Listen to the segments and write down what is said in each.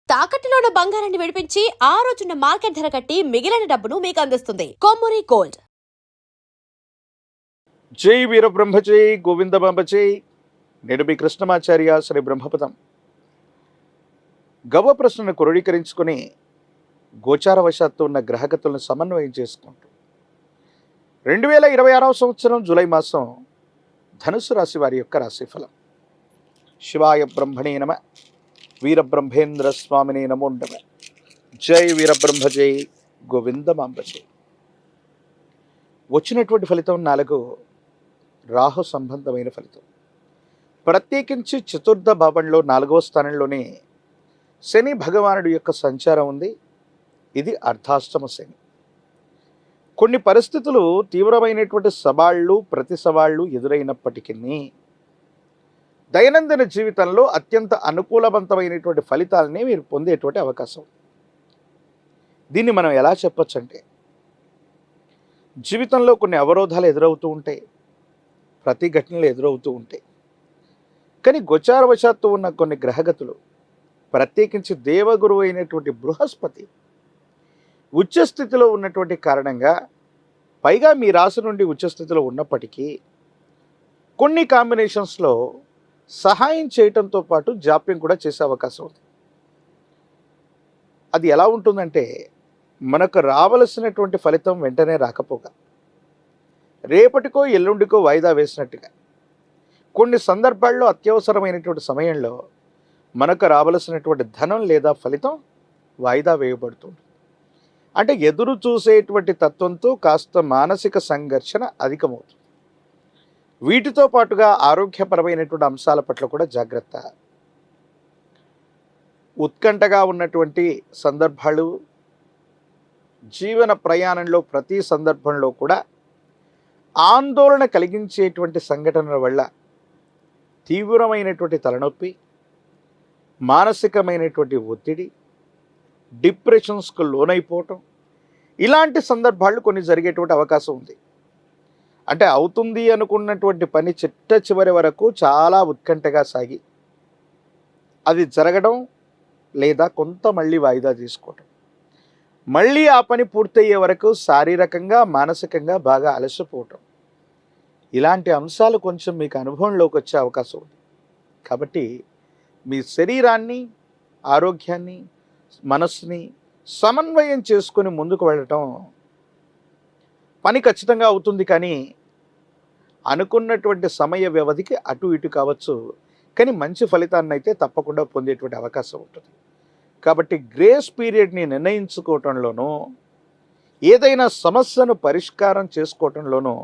తాకట్టులో ఉన్న బంగారాన్ని విడిపించి ఆ రోజున్న మార్కెట్ ధర కట్టి మిగిలిన డబ్బును మీకు అందిస్తుంది కొమ్మూరి గోల్డ్. జై వీరబ్రహ్మ జై గోవిందబాంబ జై. నేను మీ కృష్ణమాచార్య శ్రీ బ్రహ్మపదం. గవ ప్రశ్నను క్రోడీకరించుకొని గోచారవశాత్తు ఉన్న గ్రహగతులను సమన్వయం చేసుకుంటూ 2026 సంవత్సరం జూలై మాసం ధనుసు రాశి వారి యొక్క రాశిఫలం. శివాయ బ్రహ్మణే నమ, వీరబ్రహ్మేంద్ర స్వామినే నమో నమ. జై వీరబ్రహ్మ జై గోవిందమాంబ జై. వచ్చినటువంటి ఫలితం 4 రాహు సంబంధమైన ఫలితం. ప్రత్యేకించి చతుర్థ భావంలో 4వ స్థానంలోనే శని భగవానుడి యొక్క సంచారం ఉంది. ఇది అర్ధాష్టమ శని. కొన్ని పరిస్థితులు తీవ్రమైనటువంటి సవాళ్ళు ప్రతి సవాళ్ళు ఎదురైనప్పటికీ దైనందిన జీవితంలో అత్యంత అనుకూలవంతమైనటువంటి ఫలితాలని మీరు పొందేటువంటి అవకాశం. దీన్ని మనం ఎలా చెప్పొచ్చు అంటే, జీవితంలో కొన్ని అవరోధాలు ఎదురవుతూ ఉంటాయి, ప్రతిఘటనలు ఎదురవుతూ ఉంటాయి. కానీ గోచారవశాత్తు ఉన్న కొన్ని గ్రహగతులు, ప్రత్యేకించి దేవగురువు అయినటువంటి బృహస్పతి ఉచ్చస్థితిలో ఉన్నటువంటి కారణంగా, పైగా మీ రాశి నుండి ఉచ్చస్థితిలో ఉన్నప్పటికీ కొన్ని కాంబినేషన్స్లో సహాయం చేయటంతో పాటు జాప్యం కూడా చేసే అవకాశం ఉంది. అది ఎలా ఉంటుందంటే, మనకు రావలసినటువంటి ఫలితం వెంటనే రాకపోగా, రేపటికో ఎల్లుండికో వాయిదా వేసినట్టుగా, కొన్ని సందర్భాల్లో అత్యవసరమైనటువంటి సమయంలో మనకు రావలసినటువంటి ధనం లేదా ఫలితం వాయిదా వేయబడుతుంది. అంటే ఎదురు చూసేటువంటి తత్వంతో కాస్త మానసిక సంఘర్షణ అధికమవుతుంది. వీటితో పాటుగా ఆరోగ్యపరమైనటువంటి అంశాల పట్ల కూడా జాగ్రత్త. ఉత్కంఠగా ఉన్నటువంటి సందర్భాలు, జీవన ప్రయాణంలో ప్రతి సందర్భంలో కూడా ఆందోళన కలిగించేటువంటి సంఘటనల వల్ల తీవ్రమైనటువంటి తలనొప్పి, మానసికమైనటువంటి ఒత్తిడి, డిప్రెషన్స్కు లోనైపోవటం, ఇలాంటి సందర్భాలు కొన్ని జరిగేటువంటి అవకాశం ఉంది. అంటే అవుతుంది అనుకున్నటువంటి పని చిట్ట చివరి వరకు చాలా ఉత్కంఠగా సాగి అది జరగడం, లేదా కొంత మళ్ళీ వాయిదా తీసుకోవటం, మళ్ళీ ఆ పని పూర్తయ్యే వరకు శారీరకంగా మానసికంగా బాగా అలసిపోవటం, ఇలాంటి అంశాలు కొంచెం మీకు అనుభవంలోకి వచ్చే అవకాశం ఉంది. కాబట్టి మీ శరీరాన్ని, ఆరోగ్యాన్ని, మనస్సుని సమన్వయం చేసుకొని ముందుకు వెళ్ళటం పని ఖచ్చితంగా అవుతుంది. కానీ అనుకున్నటువంటి సమయ వ్యవధికి అటు ఇటు కావచ్చు, కానీ మంచి ఫలితాన్ని అయితే తప్పకుండా పొందేటువంటి అవకాశం ఉంటుంది. కాబట్టి గ్రేస్ పీరియడ్ని నిర్ణయించుకోవటంలోనూ, ఏదైనా సమస్యను పరిష్కారం చేసుకోవటంలోనూ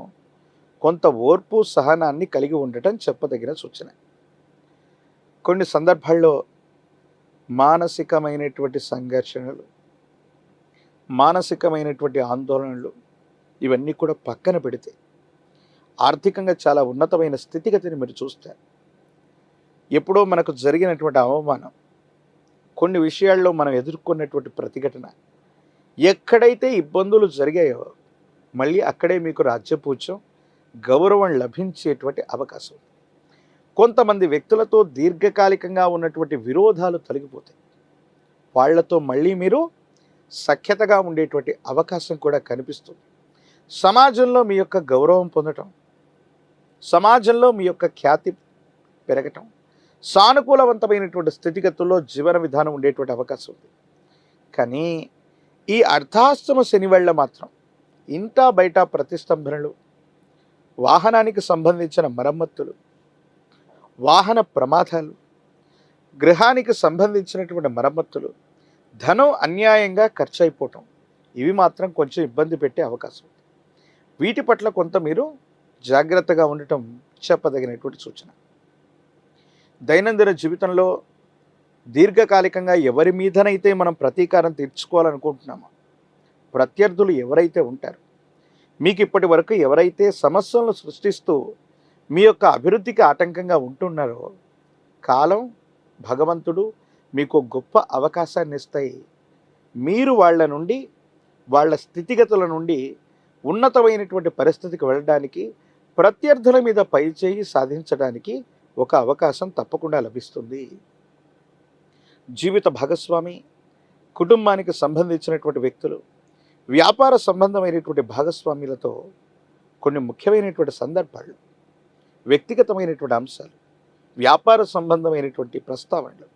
కొంత ఓర్పు సహనాన్ని కలిగి ఉండటం చెప్పదగిన సూచన. కొన్ని సందర్భాల్లో మానసికమైనటువంటి సంఘర్షణలు, మానసికమైనటువంటి ఆందోళనలు, ఇవన్నీ కూడా పక్కన పెడితే ఆర్థికంగా చాలా ఉన్నతమైన స్థితిగతిని మీరు చూస్తారు. ఎప్పుడో మనకు జరిగినటువంటి అవమానం, కొన్ని విషయాల్లో మనం ఎదుర్కొన్నటువంటి ప్రతిఘటన, ఎక్కడైతే ఇబ్బందులు జరిగాయో మళ్ళీ అక్కడే మీకు రాజ్యపూజ్యం, గౌరవం లభించేటువంటి అవకాశం. కొంతమంది వ్యక్తులతో దీర్ఘకాలికంగా ఉన్నటువంటి విరోధాలు తొలగిపోతాయి. వాళ్లతో మళ్ళీ మీరు సఖ్యతగా ఉండేటువంటి అవకాశం కూడా కనిపిస్తుంది. సమాజంలో మీ యొక్క గౌరవం పొందటం, సమాజంలో మీ యొక్క ఖ్యాతి పెరగటం, సానుకూలవంతమైనటువంటి స్థితిగతుల్లో జీవన విధానం ఉండేటువంటి అవకాశం ఉంది. కానీ ఈ అర్ధాష్టమ శని వల్ల మాత్రం ఇంటా బయట ప్రతిష్టంభనలు, వాహనానికి సంబంధించిన మరమ్మతులు, వాహన ప్రమాదాలు, గృహానికి సంబంధించినటువంటి మరమ్మతులు, ధనం అన్యాయంగా ఖర్చు అయిపోవటం, ఇవి మాత్రం కొంచెం ఇబ్బంది పెట్టే అవకాశం ఉంది. వీటి పట్ల కొంత మీరు జాగ్రత్తగా ఉండటం చెప్పదగినటువంటి సూచన. దైనందిన జీవితంలో దీర్ఘకాలికంగా ఎవరి మీదనైతే మనం ప్రతీకారం తీర్చుకోవాలనుకుంటున్నామో, ప్రత్యర్థులు ఎవరైతే ఉంటారో, మీకు ఇప్పటి వరకు ఎవరైతే సమస్యలను సృష్టిస్తూ మీ యొక్క అభివృద్ధికి ఆటంకంగా ఉంటున్నారో, కాలం, భగవంతుడు మీకు గొప్ప అవకాశాన్ని ఇస్తాయి. మీరు వాళ్ళ నుండి, వాళ్ళ స్థితిగతుల నుండి ఉన్నతమైనటువంటి పరిస్థితికి వెళ్ళడానికి, ప్రత్యర్థుల మీద పైచేయి సాధించడానికి ఒక అవకాశం తప్పకుండా లభిస్తుంది. జీవిత భాగస్వామి, కుటుంబానికి సంబంధించినటువంటి వ్యక్తులు, వ్యాపార సంబంధమైనటువంటి భాగస్వామ్యులతో కొన్ని ముఖ్యమైనటువంటి సందర్భాలు, వ్యక్తిగతమైనటువంటి అంశాలు, వ్యాపార సంబంధమైనటువంటి ప్రస్తావనలు,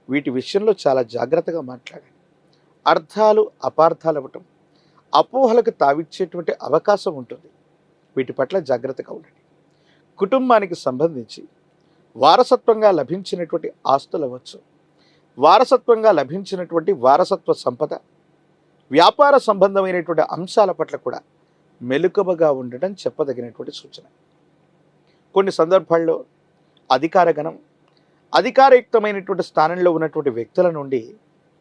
వీటి విషయంలో చాలా జాగ్రత్తగా మాట్లాడండి. అర్థాలు అపార్థాలు అవ్వటం, అపోహలకు తావిచ్చేటువంటి అవకాశం ఉంటుంది. వీటి పట్ల జాగ్రత్తగా ఉండండి. కుటుంబానికి సంబంధించి వారసత్వంగా లభించినటువంటి ఆస్తులు అవ్వచ్చు, వారసత్వంగా లభించినటువంటి వారసత్వ సంపద, వ్యాపార సంబంధమైనటువంటి అంశాల పట్ల కూడా మెలకువగా ఉండడం చెప్పదగినటువంటి సూచన. కొన్ని సందర్భాల్లో అధికారగణం, అధికారయుక్తమైనటువంటి స్థానంలో ఉన్నటువంటి వ్యక్తుల నుండి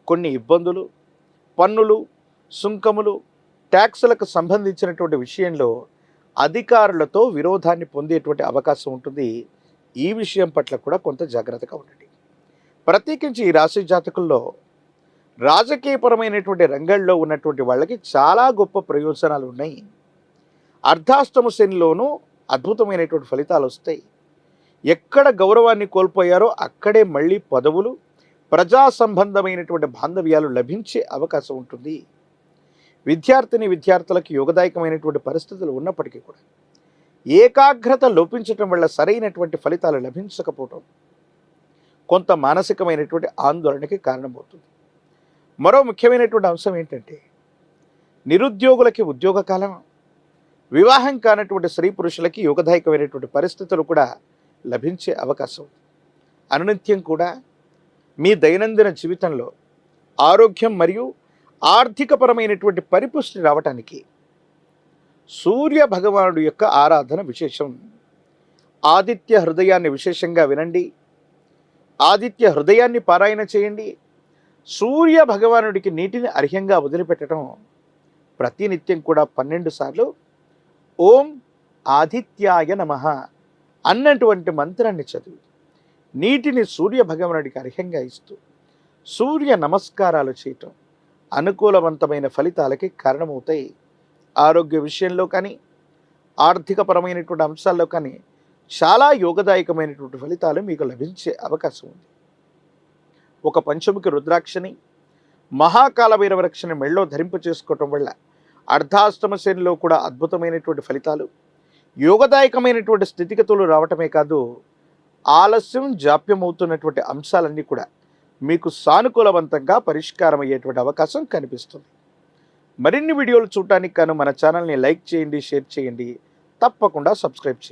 కొన్ని ఇబ్బందులు, పన్నులు, సుంకములు, ట్యాక్సులకు సంబంధించినటువంటి విషయంలో అధికారులతో విరోధాన్ని పొందేటువంటి అవకాశం ఉంటుంది. ఈ విషయం పట్ల కూడా కొంత జాగ్రత్తగా ఉండండి. ప్రత్యేకించి ఈ రాశి జాతకుల్లో రాజకీయపరమైనటువంటి రంగంలో ఉన్నటువంటి వాళ్ళకి చాలా గొప్ప ప్రయోజనాలు ఉన్నాయి. అర్ధాష్టమ శనిలోనూ అద్భుతమైనటువంటి ఫలితాలు వస్తాయి. ఎక్కడ గౌరవాన్ని కోల్పోయారో అక్కడే మళ్ళీ పదవులు, ప్రజా సంబంధమైనటువంటి బాంధవ్యాలు లభించే అవకాశం ఉంటుంది. విద్యార్థులకు యోగదాయకమైనటువంటి పరిస్థితులు ఉన్నప్పటికీ కూడా ఏకాగ్రత లోపించటం వల్ల సరైనటువంటి ఫలితాలు లభించకపోవటం కొంత మానసికమైనటువంటి ఆందోళనకి కారణమవుతుంది. మరో ముఖ్యమైనటువంటి అంశం ఏంటంటే, నిరుద్యోగులకి ఉద్యోగ కాలం, వివాహం కానటువంటి స్త్రీ పురుషులకి యోగదాయకమైనటువంటి పరిస్థితులు కూడా లభించే అవకాశం. అనునిత్యం కూడా మీ దైనందిన జీవితంలో ఆరోగ్యం మరియు ఆర్థికపరమైనటువంటి పరిపుష్టి రావటానికి సూర్య భగవానుడి యొక్క ఆరాధన విశేషం. ఆదిత్య హృదయాన్ని విశేషంగా వినండి, ఆదిత్య హృదయాన్ని పారాయణ చేయండి. సూర్య భగవానుడికి నీటిని అర్ఘ్యంగా వదిలిపెట్టడం, ప్రతినిత్యం కూడా 12 సార్లు ఓం ఆదిత్యాయ నమః అన్నటువంటి మంత్రాన్ని చదివి నీటిని సూర్య భగవానుడికి అర్ఘ్యంగా ఇస్తూ సూర్య నమస్కారాలు చేయటం అనుకూలవంతమైన ఫలితాలకి కారణమవుతాయి. ఆరోగ్య విషయంలో కానీ, ఆర్థికపరమైనటువంటి అంశాల్లో కానీ చాలా యోగదాయకమైనటువంటి ఫలితాలు మీకు లభించే అవకాశం ఉంది. ఒక పంచముఖి రుద్రాక్షని, మహాకాల భైరవరక్షని మెళ్ళో ధరింప చేసుకోవటం వల్ల అర్ధాష్టమ శనిలో కూడా అద్భుతమైనటువంటి ఫలితాలు, యోగదాయకమైనటువంటి స్థితిగతులు రావటమే కాదు, ఆలస్యం జాప్యం అవుతున్నటువంటి అంశాలన్నీ కూడా మీకు సానుకూలవంతంగా పరిష్కారం అయ్యేటువంటి అవకాశం కనిపిస్తుంది. మరిన్ని వీడియోలు చూడటానికి గాను మన ఛానల్ని లైక్ చేయండి, షేర్ చేయండి, తప్పకుండా సబ్స్క్రైబ్ చేయండి.